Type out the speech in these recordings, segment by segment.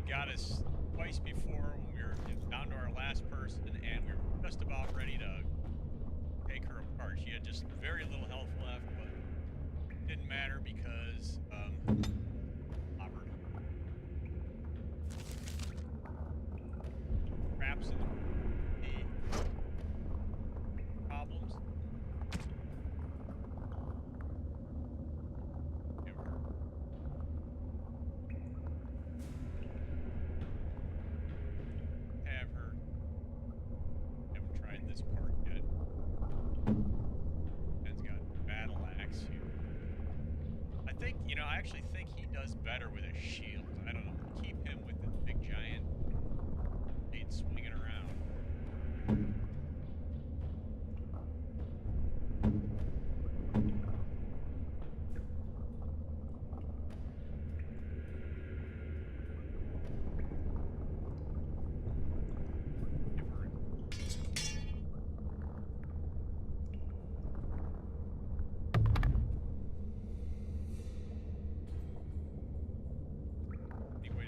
got us twice before when we were down to our last person, and we were just about ready to take her apart. She had just very little health left, but it didn't matter because Robert traps and the problems. Have her. Haven't tried this part yet. Ben's got battle axe here. I think, I actually think he does better with a shield. I don't know. Keep him with the big giant blade swinging around.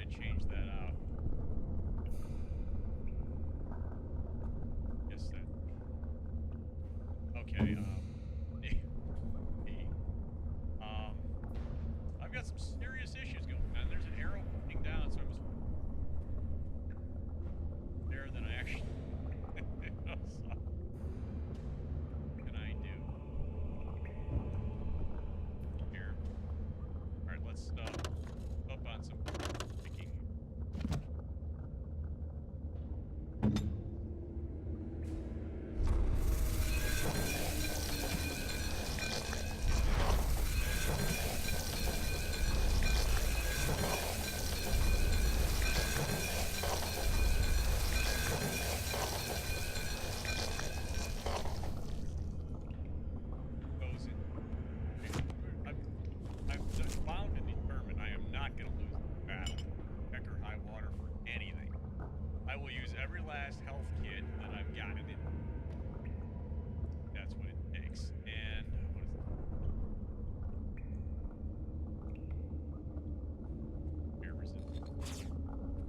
Change that out. Guess that. Okay, I've got some serious issues going on. There's an arrow pointing down, so I was there than I actually so, what can I do? Here. Alright, let's up on some health kit that I've got it in. That's what it takes. And what is it? Air resistance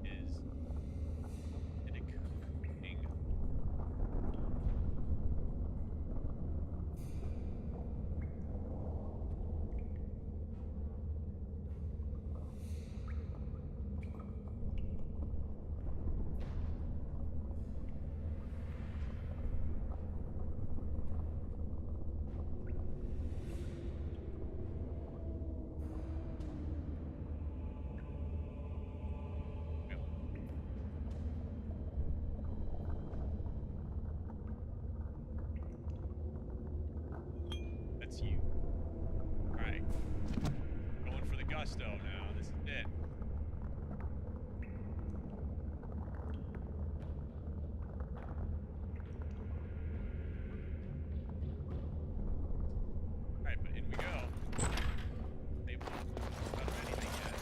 is acidic cooking. You. Alright. Going for the gusto now. This is it. Alright, but in we go. They've not done anything yet.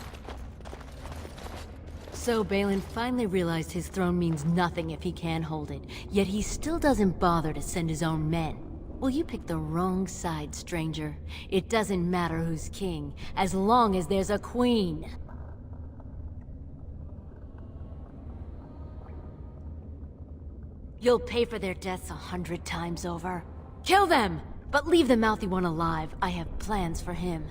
So Balin finally realized his throne means nothing if he can't hold it, yet he still doesn't bother to send his own men. Well, you picked the wrong side, stranger. It doesn't matter who's king, as long as there's a queen. You'll pay for their deaths 100 times over. Kill them! But leave the mouthy one alive. I have plans for him.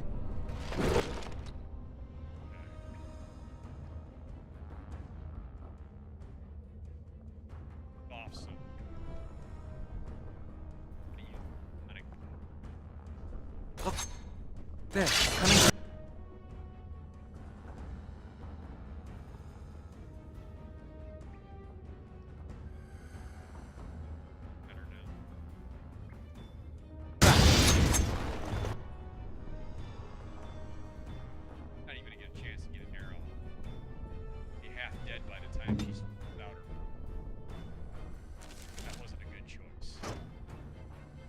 Awesome. There, coming. Better now. Not even gonna get a chance to get an arrow. Be half dead by the time she's out her. That wasn't a good choice.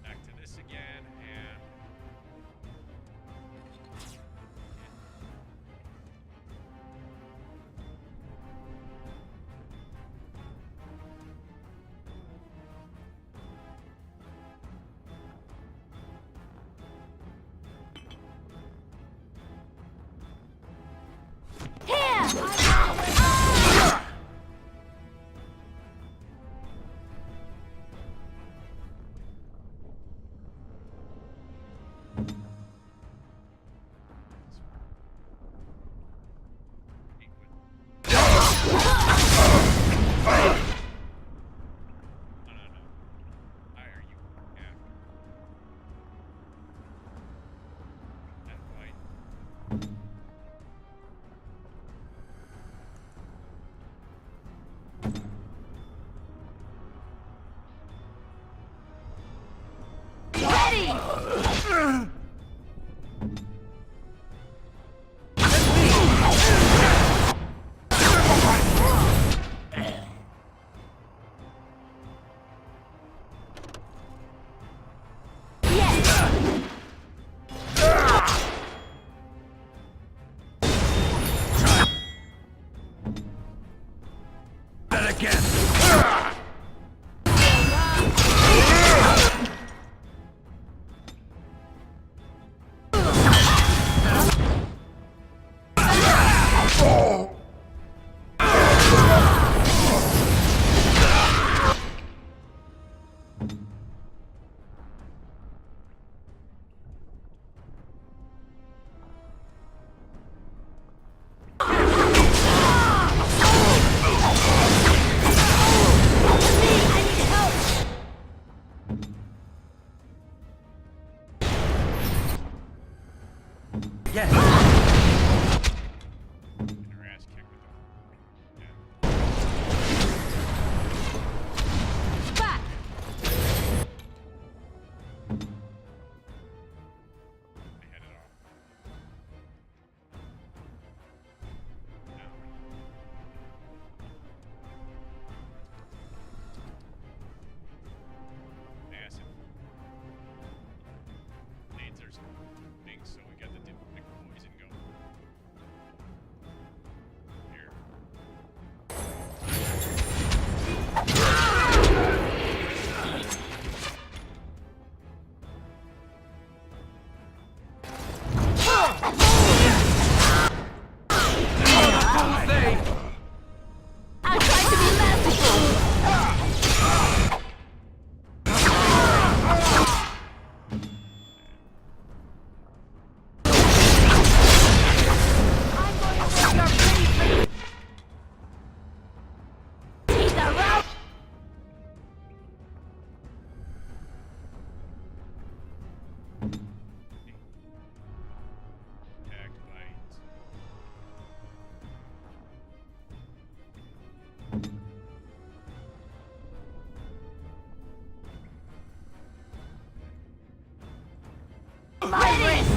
Back to this again, and Yes. Getting her ass kicked with the... Yeah. Back! They headed off. No. Massive. Lasers. Things, so we got the big poison going. Here. I tried to be merciful! I'm going to make your pretty He's a rope! Attacked bites. My wrist!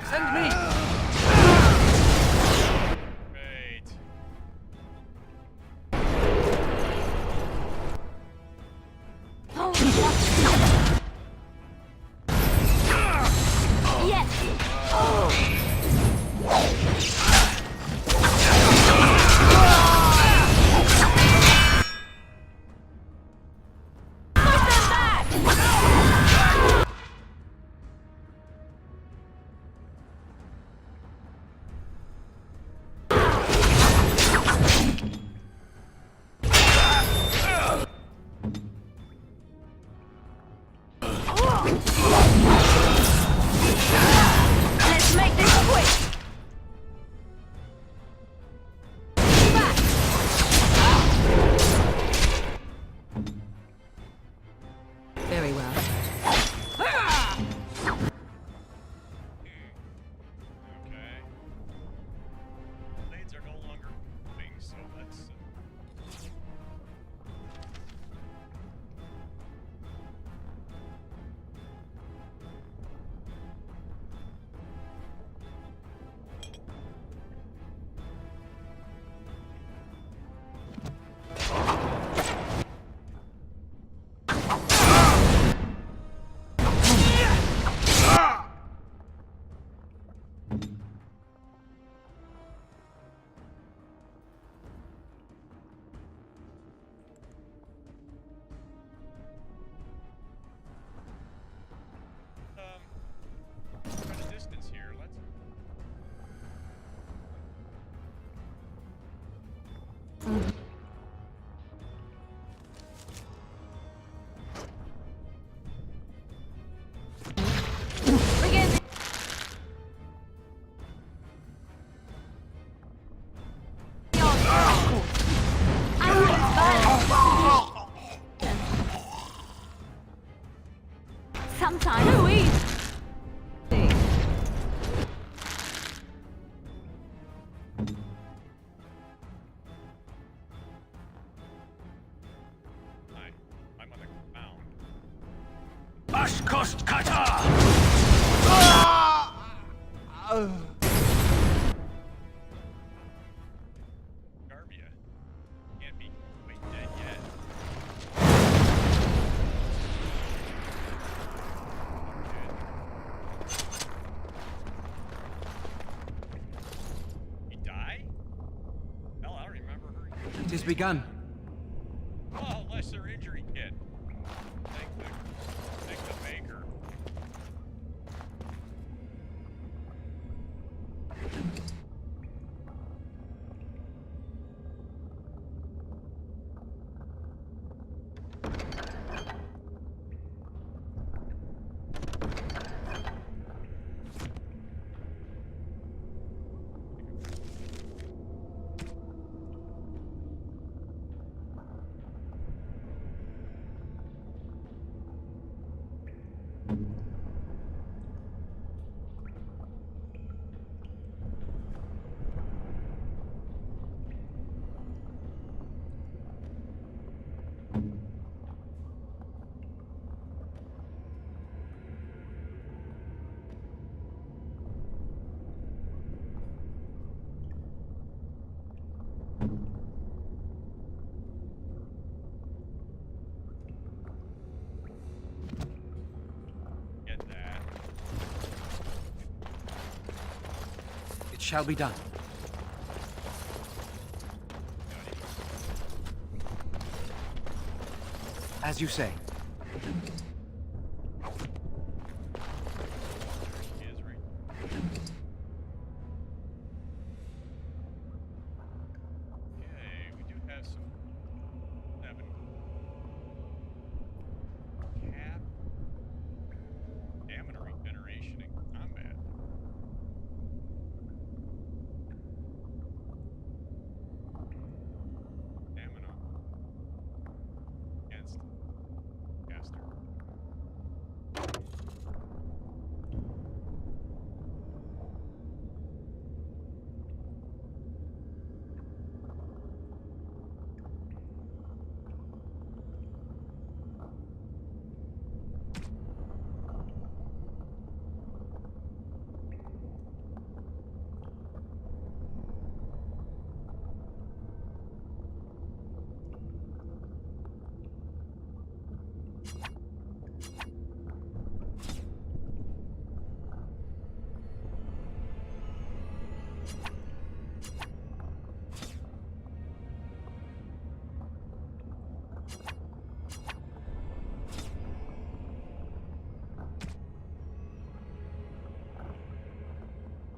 Send me! Great. Yes! Let's make this quick! Back! Very well. Okay. Blades are no longer moving, so let's... Kind of distance here. Let's... Begin! I want violence! Sometimes Louise! Hi. I'm on the ground. Ashkost Kata! Garbia. Can't be quite dead yet. He die? Hell, I don't remember her. It has begun. Oh, lesser injury kit. Thank the maker. shall be done. As you say. He is right. Okay, we do have some 7 cap stamina regeneration in combat. Stamina against caster.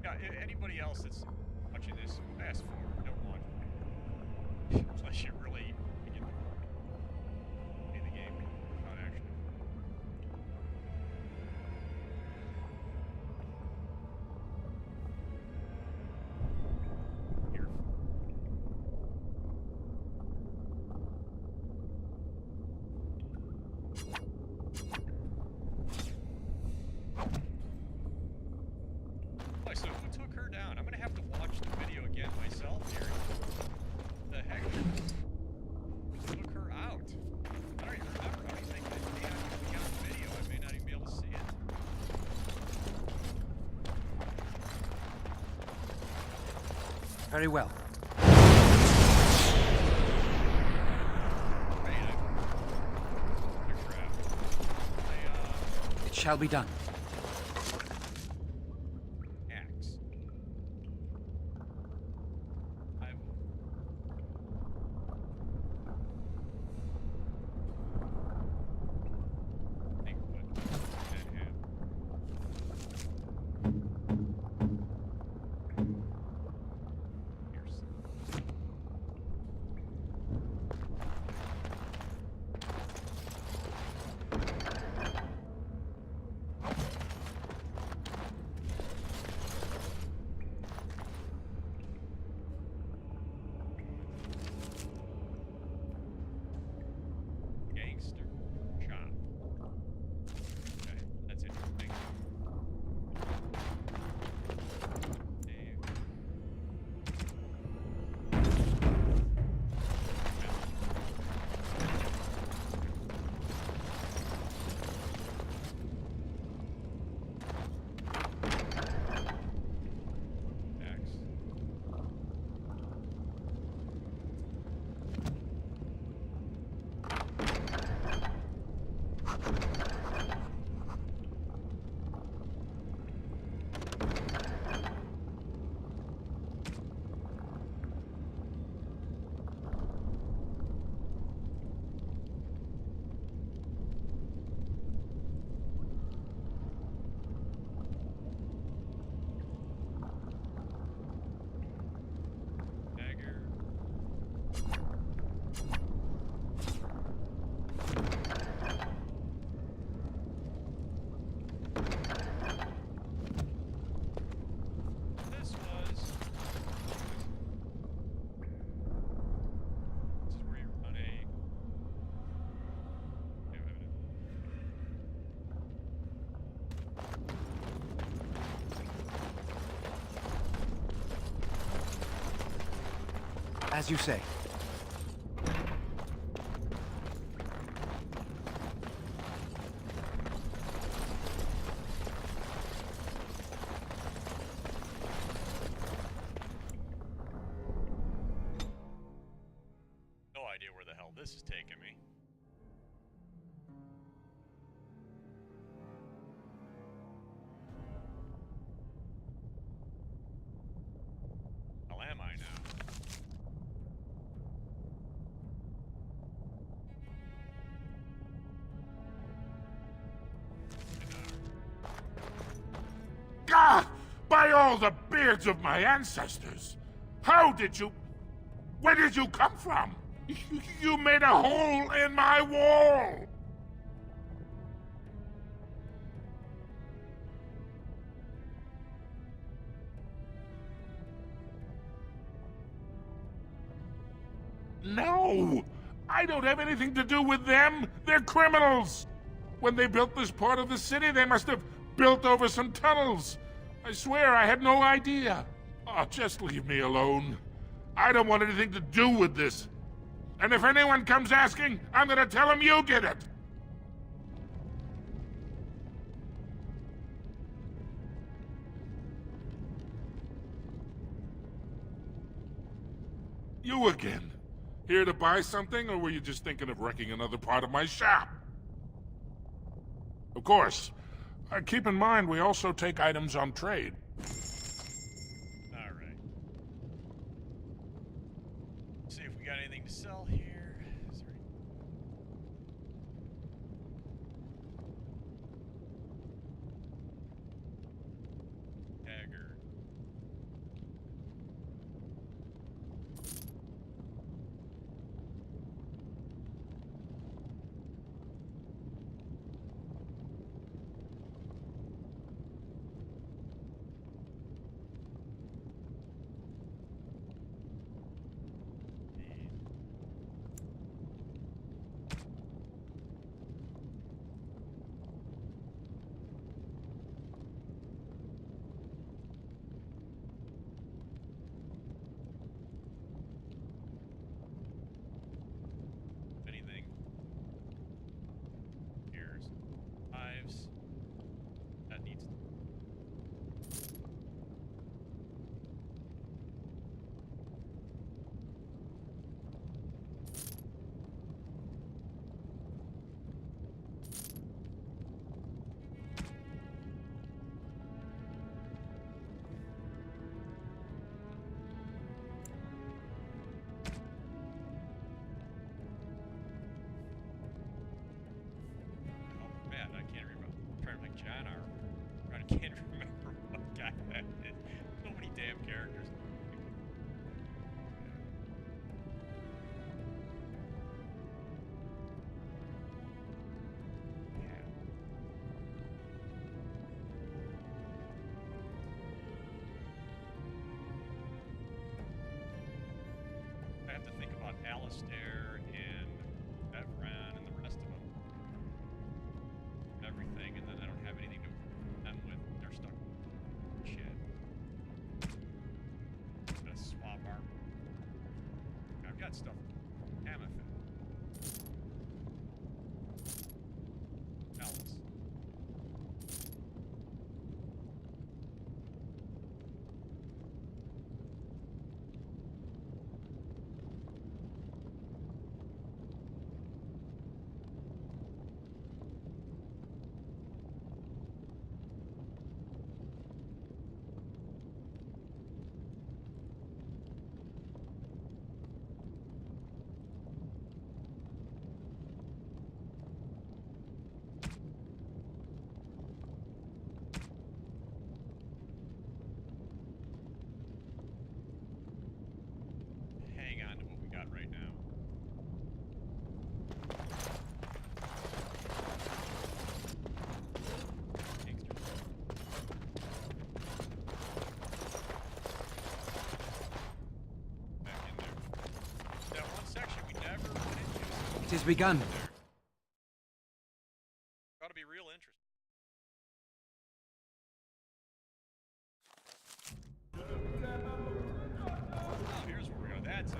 Yeah, anybody else that's watching this, fast forward, don't watch it. Unless you really get to play the game, not actually. Here. So who took her down? I'm gonna have to watch the video again myself here. The heck? Who took her out? I don't even remember. I don't think that we got the video. I may not even be able to see it. Very well. Right, I crap. It shall be done. Axe. I will. Think what that had. Here's. Gangster shop. Okay, that's interesting. Dave. Axe. Dagger. This is where you run a. Wait a minute. As you say. No idea where the hell this is taking me. By all the beards of my ancestors! How did you... Where did you come from? You made a hole in my wall! No! I don't have anything to do with them! They're criminals! When they built this part of the city, they must have built over some tunnels. I swear I had no idea. Oh, just leave me alone. I don't want anything to do with this. And if anyone comes asking, I'm gonna tell them you did it! You again. Here to buy something, or were you just thinking of wrecking another part of my shop? Of course. Keep in mind, we also take items on trade. Alright. See if we got anything to sell here. Is there Dagger. Anything. Here's knives. That needs. Oh man, I can't remember. I'm trying to make John R. I can't remember what guy that is. So many damn characters. Yeah. I have to think about Alistair and Evran and the rest of them. Everything, and then I don't have anything to them with. They're stuck. Shit. Gotta swap armor. I've got stuff. Amethyst. Alice. Hang on to what we got right now. Gangster. Back in there. That one section we never went into. It is begun. Gotta be real interesting. Oh, here's where we go. That's it.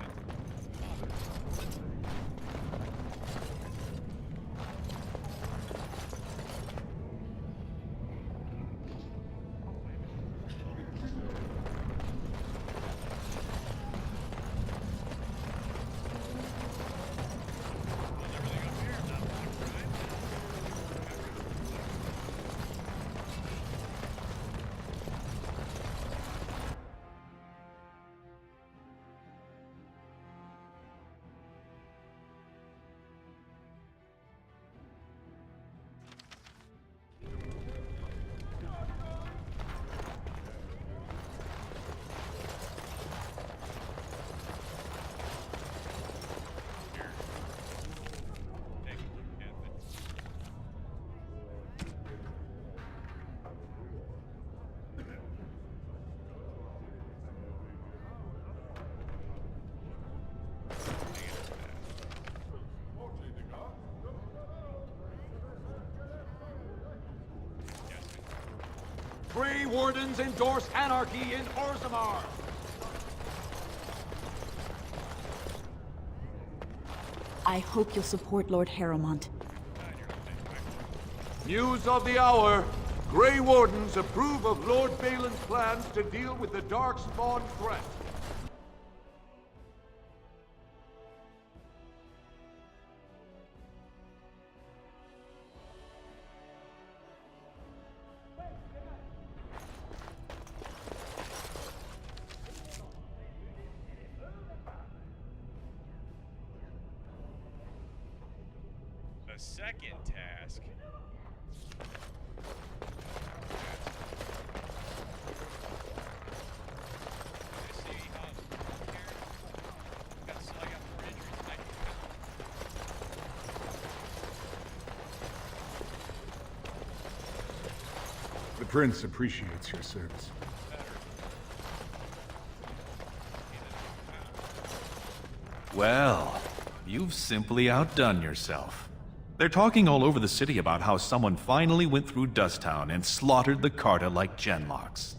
Everything up here, not much, right? Grey Wardens endorse anarchy in Orzammar. I hope you'll support Lord Harrowmont. News of the hour. Grey Wardens approve of Lord Balin's plans to deal with the Darkspawn threat. The second task. Let's see, here. I got 4 injuries. The Prince appreciates your service. Well, you've simply outdone yourself. They're talking all over the city about how someone finally went through Dusttown and slaughtered the Carta like Genlocks.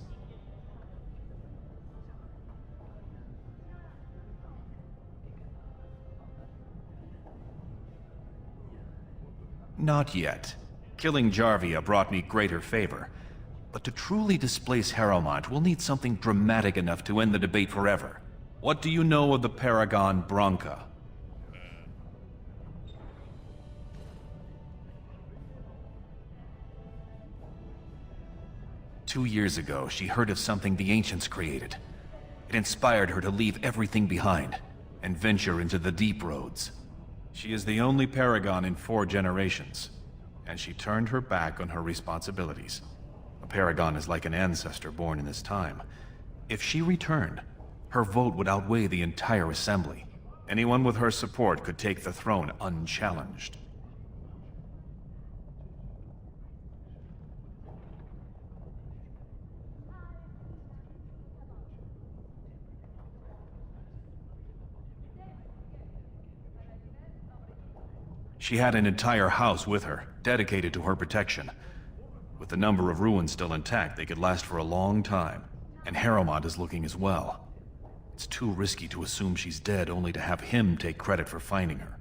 Not yet. Killing Jarvia brought me greater favor. But to truly displace Harrowmont, we'll need something dramatic enough to end the debate forever. What do you know of the Paragon Branca? 2 years ago, she heard of something the Ancients created. It inspired her to leave everything behind and venture into the deep roads. She is the only Paragon in 4 generations, and she turned her back on her responsibilities. A Paragon is like an ancestor born in this time. If she returned, her vote would outweigh the entire assembly. Anyone with her support could take the throne unchallenged. She had an entire house with her, dedicated to her protection. With the number of ruins still intact, they could last for a long time. And Harrowmont is looking as well. It's too risky to assume she's dead only to have him take credit for finding her.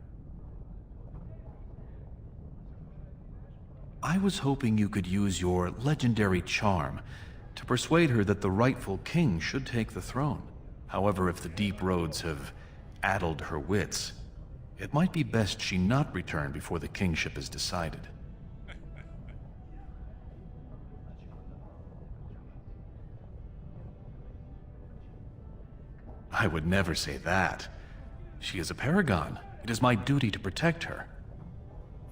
I was hoping you could use your legendary charm to persuade her that the rightful king should take the throne. However, if the deep roads have addled her wits, it might be best she not return before the kingship is decided. I would never say that. She is a paragon. It is my duty to protect her.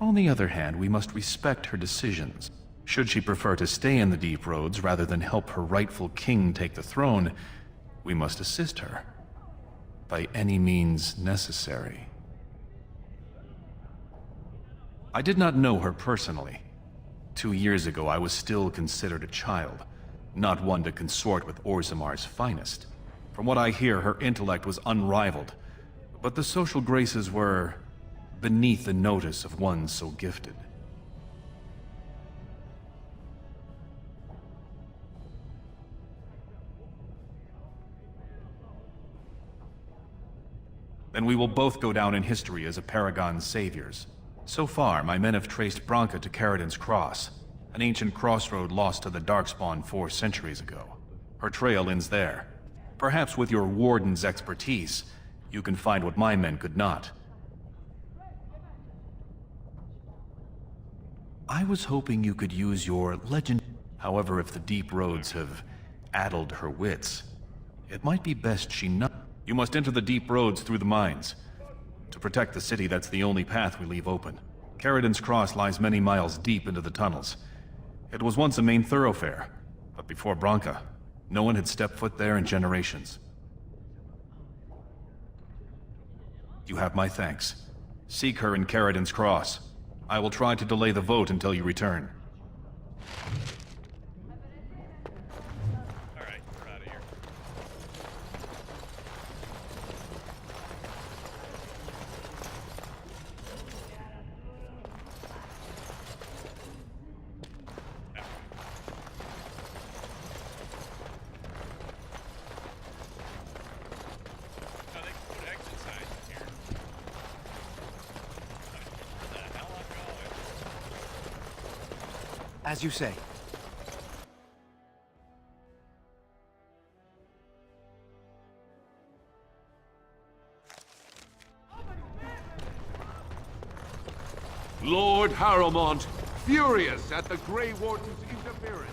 On the other hand, we must respect her decisions. Should she prefer to stay in the deep roads rather than help her rightful king take the throne, we must assist her. By any means necessary. I did not know her personally. 2 years ago, I was still considered a child, not one to consort with Orzammar's finest. From what I hear, her intellect was unrivaled, but the social graces were beneath the notice of one so gifted. Then we will both go down in history as a Paragon's saviors. So far, my men have traced Branca to Caridin's Cross, an ancient crossroad lost to the Darkspawn 4 centuries ago. Her trail ends there. Perhaps with your Warden's expertise, you can find what my men could not. I was hoping you could use your legend. However, if the deep roads have addled her wits, it might be best she not. You must enter the deep roads through the mines. To protect the city, that's the only path we leave open. Caridin's Cross lies many miles deep into the tunnels. It was once a main thoroughfare, but before Branca, no one had stepped foot there in generations. You have my thanks. Seek her in Caridin's Cross. I will try to delay the vote until you return. Alright, we're out of here. As you say. Lord Harrowmont, furious at the Grey Warden's interference.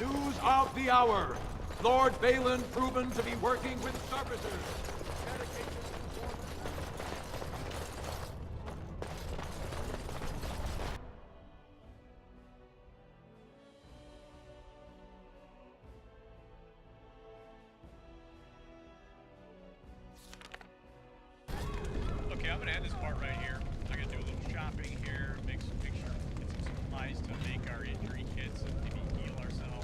News of the hour. Lord Balin proven to be working with servitors. Okay, I'm gonna end this part right here. I'm gonna do a little shopping here, make sure get some supplies to make our injury kits and maybe heal ourselves.